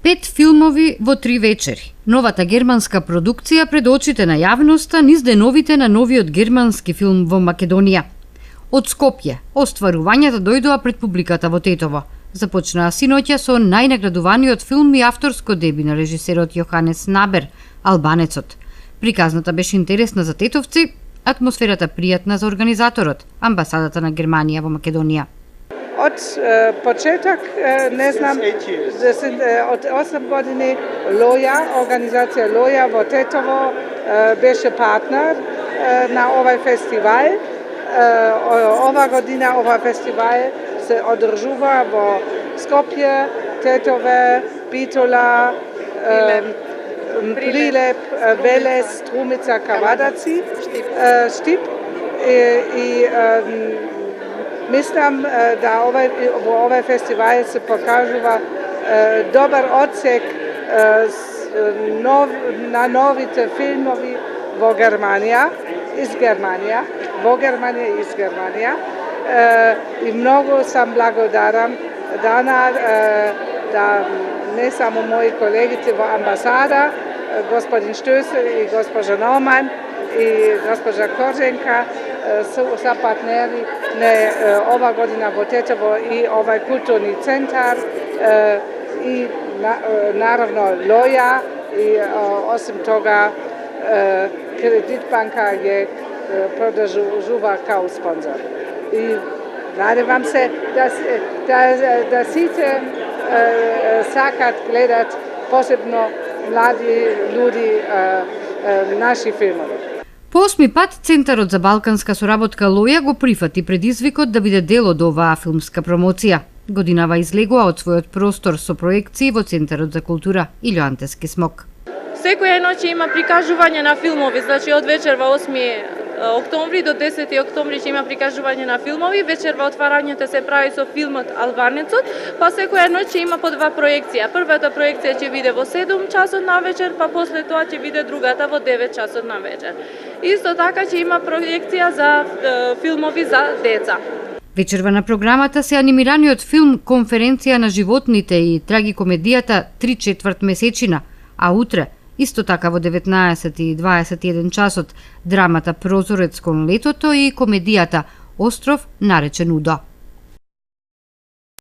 5 филмови во 3 вечери. Новата германска продукција пред очите на јавноста низ деновите на новиот германски филм во Македонија. Од Скопје, остварувањата дојдоа пред публиката во Тетово. Започнаа синоќа со најнаградуваниот филм и авторско деби на режисерот Јоханес Набер, Албанецот. Приказната беше интересна за тетовци, атмосферата пријатна за организаторот, амбасадата на Германија во Македонија. Od početak, ne znam, od 8 godini organizacija Loja vo Tetovo beše partner na ovaj festival. Ova godina ovaj festival se održava vo Skopje, Tetove, Bitola, Prilep, Veles, Strumica, Kavadaci, Štip i mislim da ovaj festival se pokažuva dobar odsek na novite filmovi vo Germanija, iz Germanija, i mnogo sam blagodaran da ne samo moji kolegice vo ambasada, gospodin Štösel i gospođa Naumann i gospođa Korženka sa partneri ova godina vo Tetovo i ovaj kulturni centar i naravno Loja i osim toga Kreditbanka je produžuva kao sponsor. I nadam se da site sakat gledat posebno mladi ljudi наши филмови. По 8 пат Центарот за балканска соработка Лоја го прифати предизвикот да биде дел од оваа филмска промоција. Годинава излегува од својот простор со проекции во Центарот за култура Илјоантески смок. Секоја ноќ има прикажување на филмови, значи од вечерва 8 октомври до 10 октомври ќе има прикажување на филмови, вечерва отварањето се прави со филмот Албанецот, па секоја ноќ ќе има по 2 проекција. Првата проекција ќе биде во 7 часот на вечер, па после тоа ќе биде другата во 9 часот на вечер. Исто така ќе има проекција за филмови за деца. Вечерва на програмата се анимираниот филм Конференција на животните и трагикомедијата 3/4 месечина, а утре исто така во 19 и 21 часот драмата Прозорец кон летото и комедијата Остров наречен Удо.